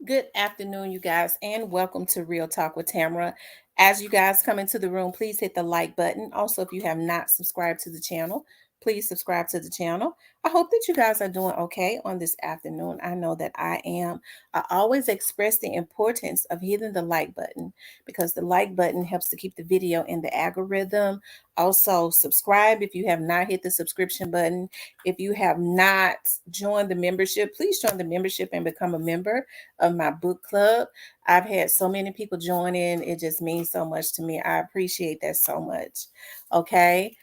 Good afternoon, you guys, and welcome to Real Talk with Tamara. As you guys come into the room, please hit the like button. Also, if you have not subscribed to the channel, please subscribe to the channel. I hope that you guys are doing okay on this afternoon. I know that I am. I always express the importance of hitting the like button because the like button helps to keep the video in the algorithm. Also, subscribe if you have not hit the subscription button. If you have not joined the membership, please join the membership and become a member of my book club. I've had so many people join in. It just means so much to me. I appreciate that so much. Okay.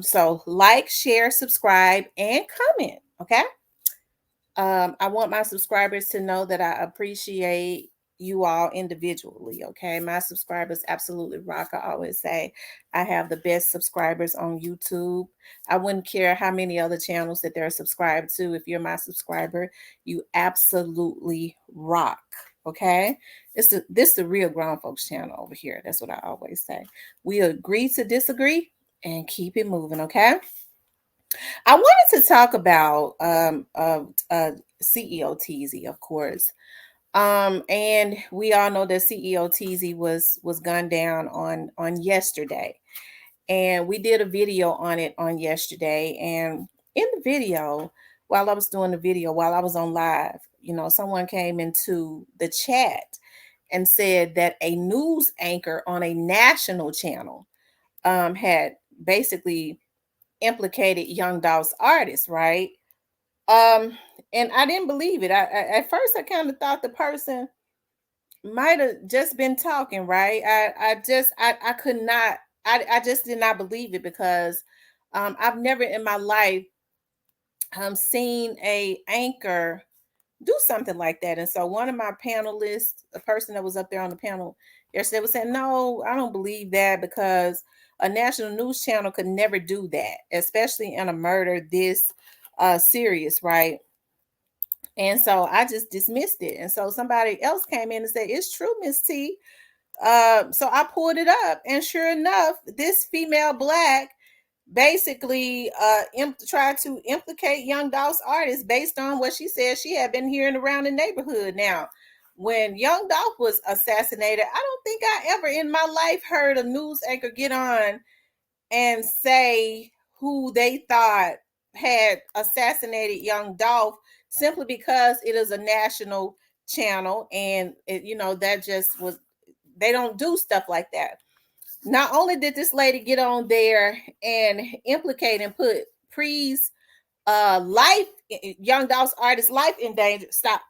So like, share, subscribe, and comment. Okay. I want my subscribers to know that I appreciate you all individually. Okay. My subscribers absolutely rock. I always say I have the best subscribers on YouTube. I wouldn't care how many other channels that they're subscribed to. If you're my subscriber, you absolutely rock. Okay. This the real grown folks channel over here. That's what I always say. We agree to disagree and keep it moving. Okay. I wanted to talk about CEO TEEZY, of course. And we all know that CEO TEEZY was gunned down on yesterday. And we did a video on it on yesterday. And in the video, while I was doing the video, while I was on live, someone came into the chat and said that a news anchor on a national channel had basically implicated Young Dolph's artist, right? And I didn't believe it. I at first I kind of thought the person might have just been talking, right? I could not, I just did not believe it because I've never in my life seen a anchor do something like that. And so one of my panelists, the person that was up there on the panel yesterday, was saying, no, I don't believe that because a national news channel could never do that, especially in a murder this serious, right? And so I just dismissed it. And so somebody else came in and said, it's true, Miss T. So I pulled it up, and sure enough, this female Black basically tried to implicate Young Dolph's artist based on what she said she had been hearing around the neighborhood. Now, when Young Dolph was assassinated, I don't think I ever in my life heard a news anchor get on and say who they thought had assassinated Young Dolph simply because it is a national channel, and that just was, they don't do stuff like that. Not only did this lady get on there and implicate and put Pre's life, Young Dolph's artist life in danger, stop,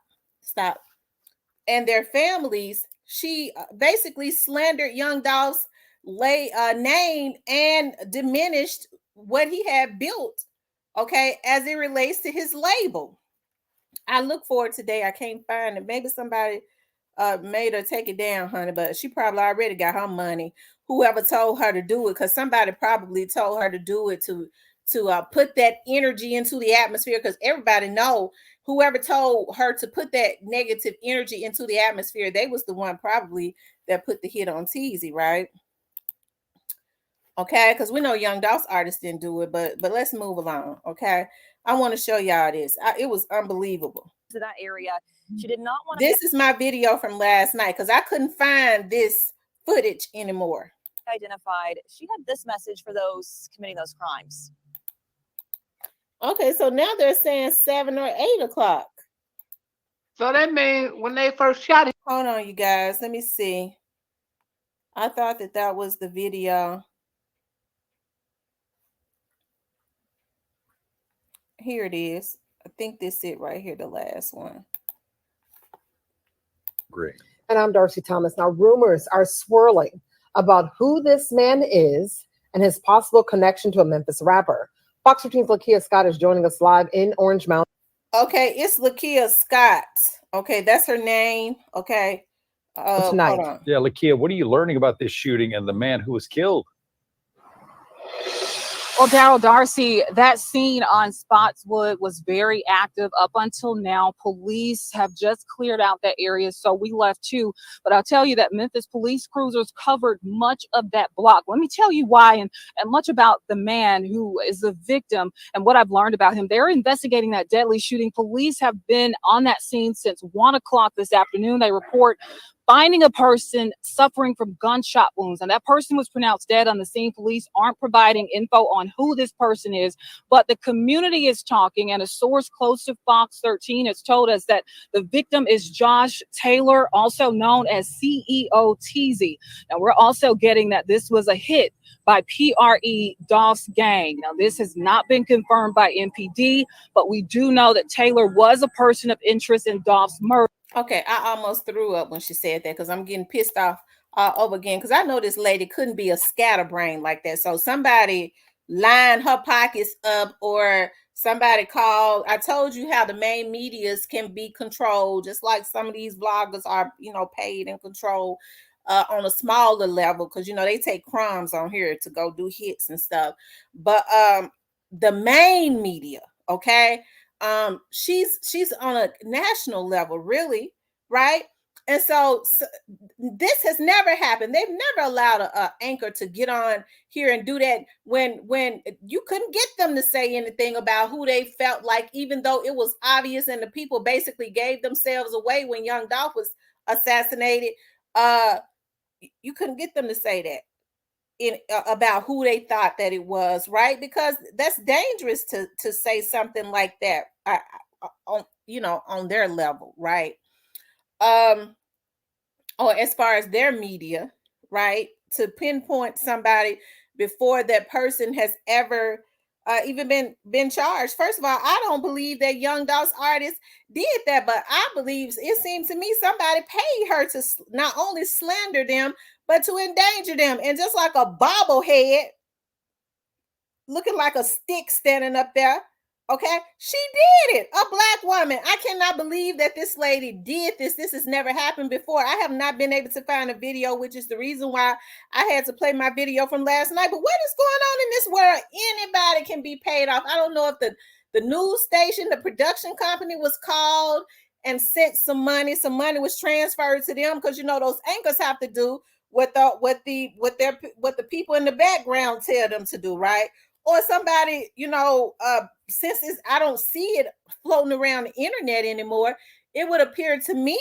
and their families, she basically slandered Young Dolph's name and diminished what he had built, okay, as it relates to his label. I look for it today. I can't find it. Maybe somebody made her take it down, honey, but she probably already got her money. Whoever told her to do it, because somebody probably told her to do it to put that energy into the atmosphere, because everybody know whoever told her to put that negative energy into the atmosphere, they was the one probably that put the hit on TEEZY, right? Okay, because we know Young Dolph's artist didn't do it, but let's move along. Okay, I want to show y'all this. It was unbelievable. To that area, she did not want to. This is my video from last night because I couldn't find this footage anymore. Identified. She had this message for those committing those crimes. Okay, so now they're saying 7 or 8 o'clock. So that means when they first shot it. Hold on, you guys. Let me see. I thought that was the video. Here it is. I think this is it right here, the last one. Great. And I'm Darcy Thomas. Now, rumors are swirling about who this man is and his possible connection to a Memphis rapper. Fox 15's Lakia Scott is joining us live in Orange Mountain. Okay, it's Lakia Scott. Okay, that's her name. Okay. Tonight. Yeah, Lakia, what are you learning about this shooting and the man who was killed? Well, Daryl Darcy, that scene on Spotswood was very active up until now. Police have just cleared out that area, so we left too. But I'll tell you that Memphis police cruisers covered much of that block. Let me tell you why, and much about the man who is the victim and what I've learned about him. They're investigating that deadly shooting. Police have been on that scene since 1 o'clock this afternoon. They report finding a person suffering from gunshot wounds, and that person was pronounced dead on the scene. Police aren't providing info on who this person is, but the community is talking, and a source close to Fox 13 has told us that the victim is Josh Taylor, also known as CEO TEEZY. Now, we're also getting that this was a hit by PRE Dolph's gang. Now, this has not been confirmed by MPD, but we do know that Taylor was a person of interest in Dolph's murder. Okay, I almost threw up when she said that because I'm getting pissed off over again because I know this lady couldn't be a scatterbrain like that. So somebody lined her pockets up or somebody called. I told you how the main medias can be controlled, just like some of these vloggers are, paid and controlled on a smaller level because, they take crumbs on here to go do hits and stuff. But the main media, okay? She's on a national level, really, right? And so this has never happened. They've never allowed a anchor to get on here and do that when you couldn't get them to say anything about who they felt like, even though it was obvious and the people basically gave themselves away when young Dolph was assassinated. You couldn't get them to say that about who they thought that it was, right? Because that's dangerous to say something like that on their level, right? Or as far as their media, right? To pinpoint somebody before that person has ever even been charged. First of all, I don't believe that Young Dolph's artist did that, but I believe it seems to me somebody paid her to not only slander them, but to endanger them. And just like a bobblehead, looking like a stick standing up there, okay, she did it. A black woman. I cannot believe that this lady did this. This has never happened before. I have not been able to find a video, which is the reason why I had to play my video from last night. But what is going on in this world? Anybody can be paid off. I don't know if the news station, the production company was called and sent some money. Some money was transferred to them because those anchors have to do what the people in the background tell them to do, right? Or somebody, since I don't see it floating around the internet anymore, it would appear to me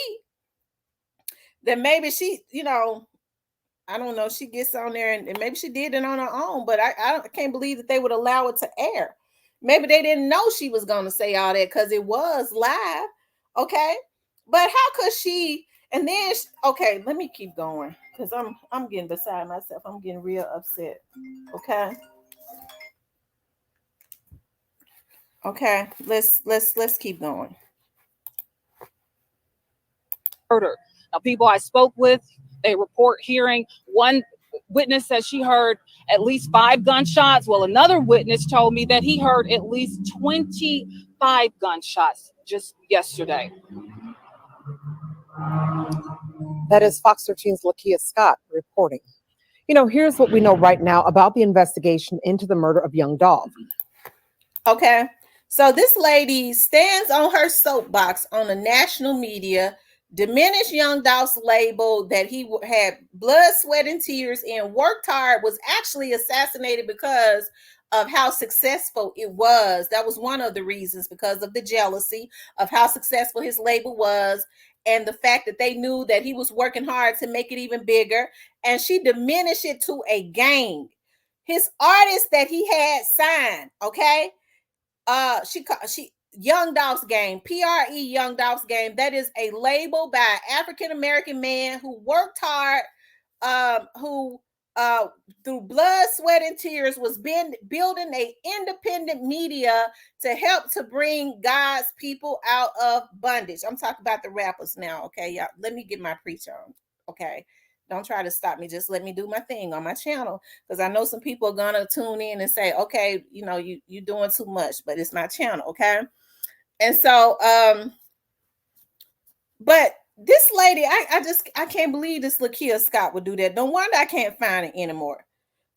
that maybe she, I don't know, she gets on there and maybe she did it on her own, but I can't believe that they would allow it to air. Maybe they didn't know she was going to say all that because it was live, okay? But how could she? And then, okay, let me keep going because I'm getting beside myself. I'm getting real upset, okay? Okay, let's keep going. Murder. Now, people I spoke with, they report hearing one witness says she heard at least 5 gunshots. Well, another witness told me that he heard at least 25 gunshots just yesterday. That is Fox 13's Lakia Scott reporting. Here's what we know right now about the investigation into the murder of young Dolph. Okay. So this lady stands on her soapbox on the national media, diminished Young Dolph's label that he had blood, sweat, and tears and worked hard, was actually assassinated because of how successful it was. That was one of the reasons, because of the jealousy of how successful his label was and the fact that they knew that he was working hard to make it even bigger. And she diminished it to a gang. His artist that he had signed, okay? She Young Dolph's Game, PRE Young Dolph's Game. That is a label by an African-American man who worked hard, who through blood, sweat, and tears was building a independent media to help to bring God's people out of bondage. I'm talking about the rappers now, okay, y'all. Let me get my preach on, okay? Don't try to stop me. Just let me do my thing on my channel, because I know some people are gonna tune in and say, okay, you're doing too much, but it's my channel, okay? And so, but this lady, I can't believe this Lakia Scott would do that. No wonder I can't find it anymore.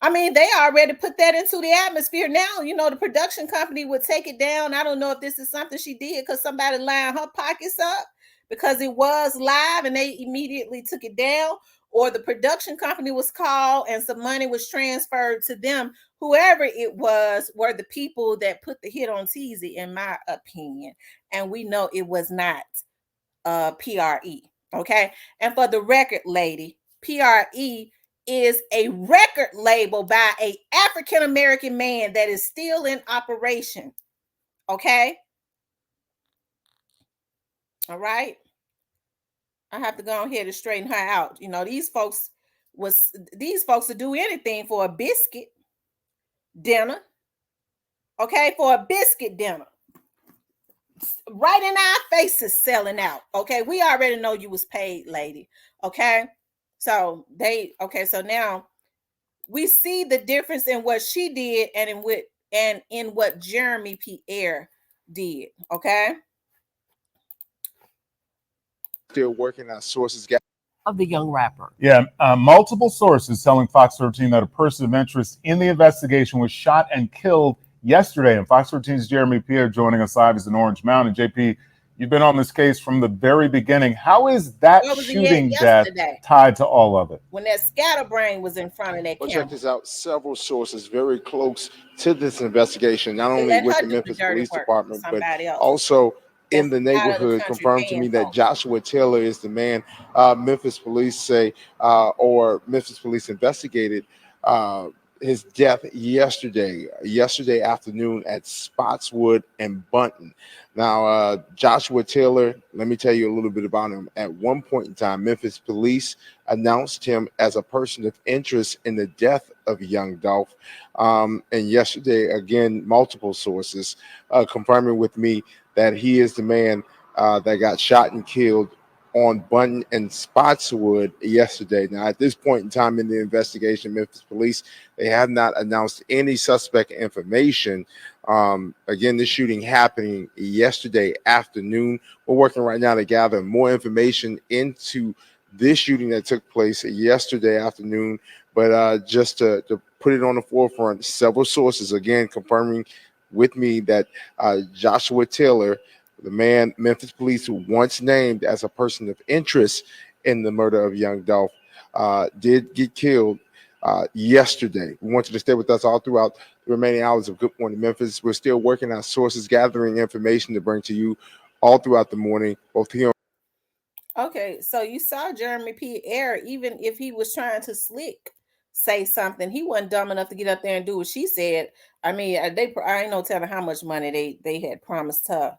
I mean, they already put that into the atmosphere. Now, you know, the production company would take it down. I don't know if this is something she did because somebody lined her pockets up because it was live and they immediately took it down, or the production company was called and some money was transferred to them. Whoever it was were the people that put the hit on TEEZY, in my opinion. And we know it was not PRE. Okay. And for the record, lady, PRE is a record label by a African American man that is still in operation. Okay. All right. I have to go ahead and straighten her out. You know, these folks would do anything for a biscuit dinner. Okay, for a biscuit dinner. Right in our faces selling out. Okay, we already know you was paid, lady. Okay. So so now we see the difference in what she did and in what Jeremy Pierre did. Okay. Still working on sources of the young rapper. Yeah, multiple sources telling Fox 13 that a person of interest in the investigation was shot and killed yesterday. And Fox 13's Jeremy Pierre joining us live is in Orange Mountain. JP, you've been on this case from the very beginning. How is that shooting death tied to all of it? When that scatterbrain was in front of that camera. Check this out. Several sources very close to this investigation, not only with the Memphis Police Department, but also in the neighborhood, confirmed to me that Joshua Taylor is the man. Memphis police say, or Memphis police investigated his death yesterday afternoon at Spotswood and Bunton. Now, Joshua Taylor, let me tell you a little bit about him. At one point in time, Memphis police announced him as a person of interest in the death of young Dolph. And yesterday, again, multiple sources confirming with me that he is the man that got shot and killed on Bunton and Spotswood yesterday. Now, at this point in time in the investigation, Memphis police, they have not announced any suspect information. Again, this shooting happening yesterday afternoon. We're working right now to gather more information into this shooting that took place yesterday afternoon. But just to put it on the forefront, several sources, again, confirming with me that Joshua Taylor, the man Memphis police who once named as a person of interest in the murder of young Dolph, did get killed yesterday. We want you to stay with us all throughout the remaining hours of Good Morning Memphis. We're still working on sources, gathering information to bring to you all throughout the morning, both here. Okay, so you saw Jeremy Pierre, even if he was trying to say something, he wasn't dumb enough to get up there and do what she said. I mean, I ain't no telling how much money they had promised her.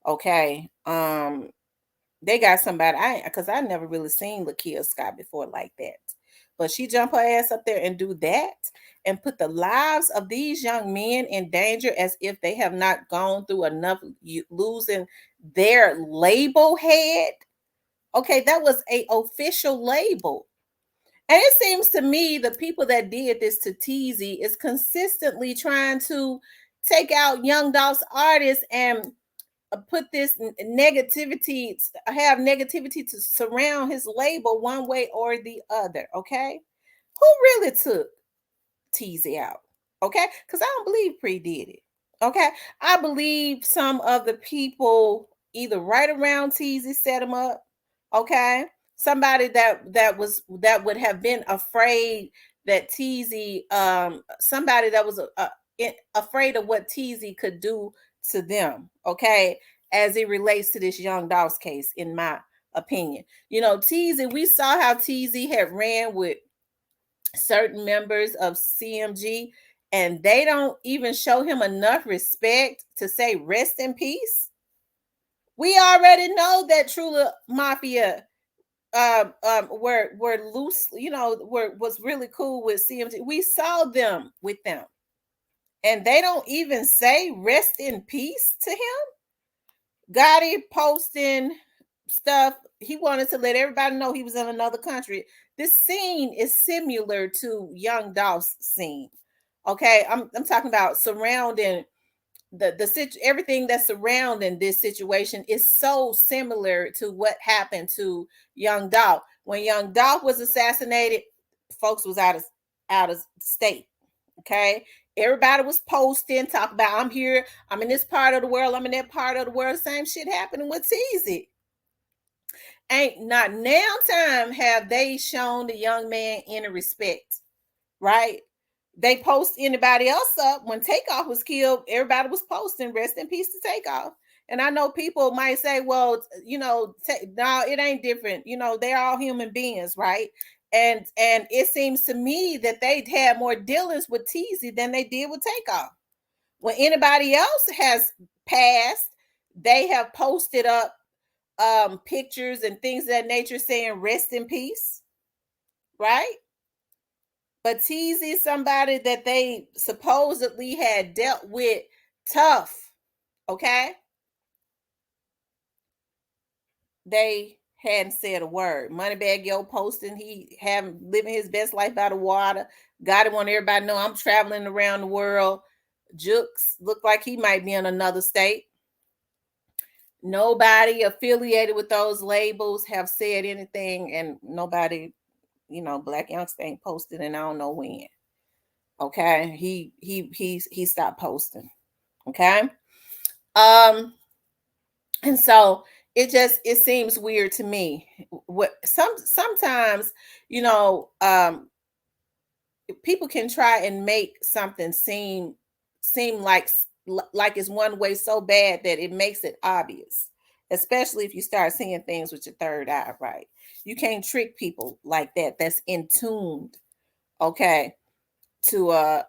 Okay, they got somebody. Because I never really seen Lakia Scott before like that, but she jumped her ass up there and do that and put the lives of these young men in danger as if they have not gone through enough losing their label head. Okay, that was a official label. And it seems to me the people that did this to TEEZY is consistently trying to take out Young Dolph's artists and put this negativity, have negativity to surround his label one way or the other. Okay, who really took TEEZY out? Okay, because I don't believe Pre did it. Okay, I believe some of the people either right around TEEZY set him up. Okay, somebody that would have been afraid that TEEZY, somebody that was afraid of what TEEZY could do to them. Okay, as it relates to this Young Dolph's case, in my opinion. You know, TEEZY, we saw how TEEZY had ran with certain members of CMG, and they don't even show him enough respect to say rest in peace. We already know that Trula Mafia were loose, you know, was really cool with CMG. We saw them with them, and they don't even say rest in peace to him. Gotti posting stuff. He wanted to let everybody know he was in another country. This scene is similar to Young Dolph's scene. Okay, I'm talking about surrounding everything that's surrounding this situation is so similar to what happened to Young Dolph. When Young Dolph was assassinated, folks was out of out of state. Okay. Everybody was posting, talk about, I'm here, I'm in this part of the world, I'm in that part of the world. Same shit happening with TEEZY. Ain't not now time have they shown the young man any respect, right? They post anybody else up. When Takeoff was killed, everybody was posting rest in peace to Takeoff. And I know people might say, well, you know, no, it ain't different. You know, they're all human beings, right? And it seems to me that they had more dealings with TEEZY than they did with Takeoff. When anybody else has passed, they have posted up pictures and things of that nature saying rest in peace, right? But TEEZY is somebody that they supposedly had dealt with tough, okay? They hadn't said a word. Moneybag Yo posting, he living his best life by the water. Got him on everybody know I'm traveling around the world. Jukes looked like he might be in another state. Nobody affiliated with those labels have said anything, and nobody, you know, Black Youngster ain't posted, and I don't know when. Okay, he stopped posting. Okay, and so it seems weird to me. What sometimes, you know, people can try and make something seem like it's one way so bad that it makes it obvious, especially if you start seeing things with your third eye, right? You can't trick people like that. That's in tuned, okay, to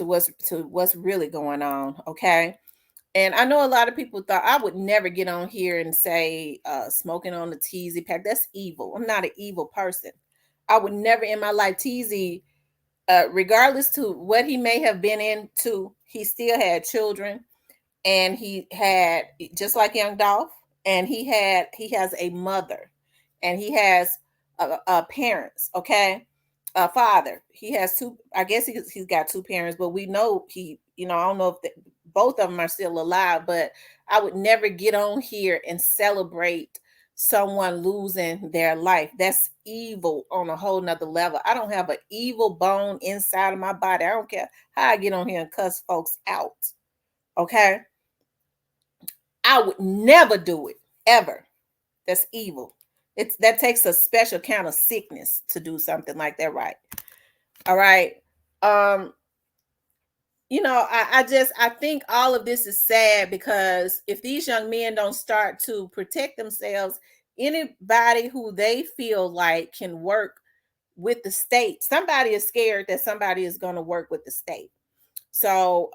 what's really going on, okay? And I know a lot of people thought I would never get on here and say smoking on the TEEZY pack. That's evil. I'm not an evil person. I would never in my life. TEEZY, regardless to what he may have been into, he still had children, and he had, just like Young Dolph, and he has a mother, and he has parents, okay, a father. He has two, I guess he's got two parents, but we know he, you know, I don't know if both of them are still alive, but I would never get on here and celebrate someone losing their life. That's evil on a whole nother level. I don't have an evil bone inside of my body. I don't care how I get on here and cuss folks out. Okay. I would never do it, ever. That's evil. That takes a special kind of sickness to do something like that, right? All right. You know, I think all of this is sad, because if these young men don't start to protect themselves, anybody who they feel like can work with the state, somebody is scared that somebody is going to work with the state. So,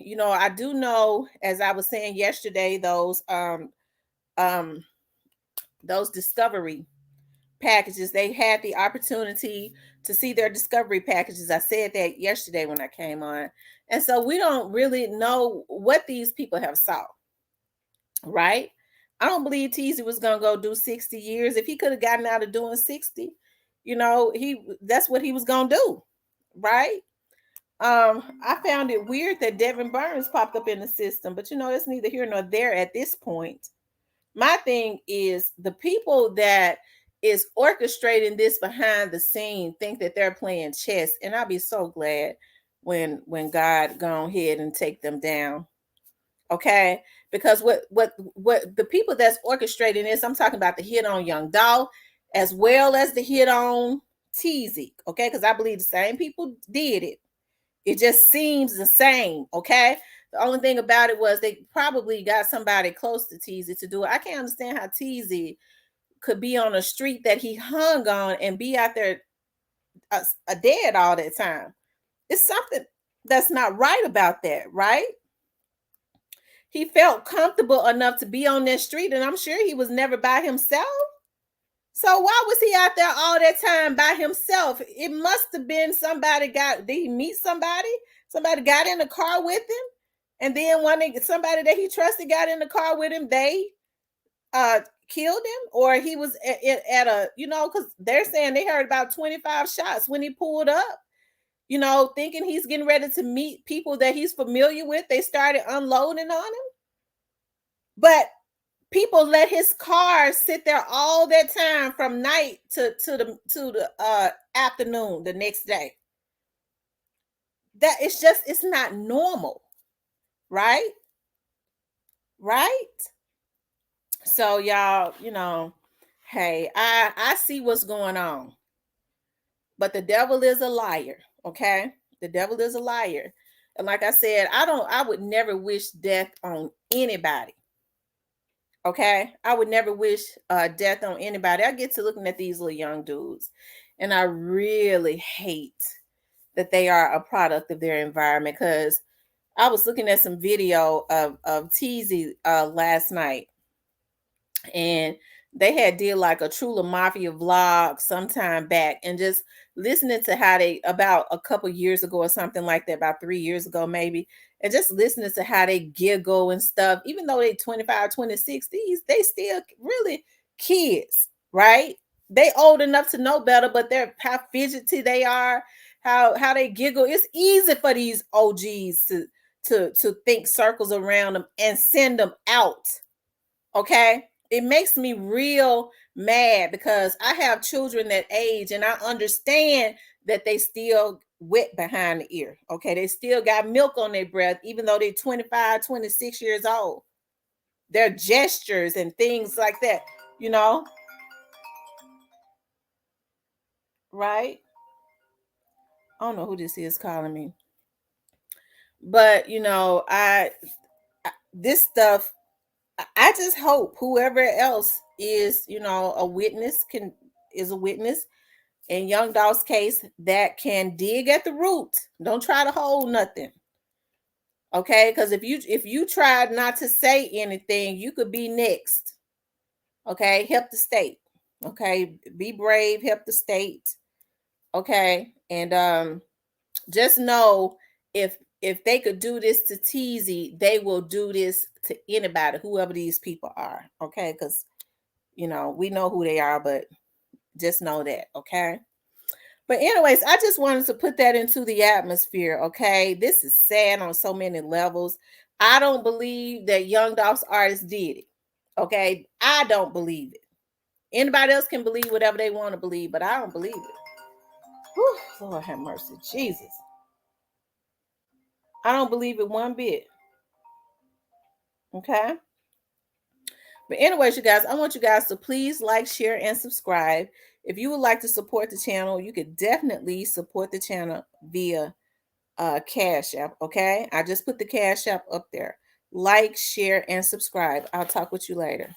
you know, I do know, as I was saying yesterday, those discovery packages, they had the opportunity to see their discovery packages. I said that yesterday when I came on. And so we don't really know what these people have saw, right? I don't believe TEEZY was going to go do 60 years. If he could have gotten out of doing 60, you know, that's what he was going to do, right? I found it weird that Devin Burns popped up in the system, but you know, it's neither here nor there at this point. My thing is, the people that is orchestrating this behind the scene think that they're playing chess, and I'll be so glad when God go ahead and take them down. Okay, because what the people that's orchestrating this, I'm talking about the hit on Young Dolph as well as the hit on TEEZY. Okay, because I believe the same people did it. It just seems the same, okay? The only thing about it was they probably got somebody close to TEEZY to do it. I can't understand how TEEZY could be on a street that he hung on and be out there dead all that time. It's something that's not right about that, right? He felt comfortable enough to be on that street, and I'm sure he was never by himself. So why was he out there all that time by himself? It must have been did he meet somebody? Somebody got in the car with him, and then somebody that he trusted got in the car with him, they killed him, or he was at a, you know, because they're saying they heard about 25 shots when he pulled up, you know, thinking he's getting ready to meet people that he's familiar with. They started unloading on him. But People let his car sit there all that time from night to the afternoon the next day. That it's not normal, right? Right? So y'all, hey, I see what's going on. But the devil is a liar, okay? The devil is a liar. And like I said, I would never wish death on anybody. Okay? I would never wish death on anybody. I get to looking at these little young dudes, and I really hate that they are a product of their environment, because I was looking at some video of TEEZY last night, and they had did like a Trula Mafia vlog sometime back, and just listening to how they, about a couple years ago or something like that, about 3 years ago maybe, and just listening to how they giggle and stuff, even though they 25, 26, they still really kids, right? They old enough to know better, but they're how fidgety they are, how they giggle. It's easy for these OGs to think circles around them and send them out. Okay? It makes me real mad, because I have children that age, and I understand that they still wet behind the ear. Okay, they still got milk on their breath, even though they're 25, 26 years old. Their gestures and things like that, right? I don't know who this is calling me, but this stuff, I just hope whoever else is, a witness is a witness in Young Dolph's case that can dig at the root. Don't try to hold nothing. Okay? Because if you tried not to say anything, you could be next. Okay? Help the state. Okay? Be brave, help the state. Okay? And just know, if they could do this to TEEZY, they will do this to anybody, whoever these people are. Okay? Because we know who they are, but just know that. Okay? But anyways, I just wanted to put that into the atmosphere, okay? This is sad on so many levels. I don't believe that Young Dolph's artist did it, okay? I don't believe it. Anybody else can believe whatever they want to believe, but I don't believe it. Whew, Lord have mercy, Jesus. I don't believe it one bit, okay? But anyways, you guys, I want you guys to please like, share, and subscribe. If you would like to support the channel, you could definitely support the channel via Cash App. Okay, I just put the Cash App up there. Like, share, and subscribe. I'll talk with you later.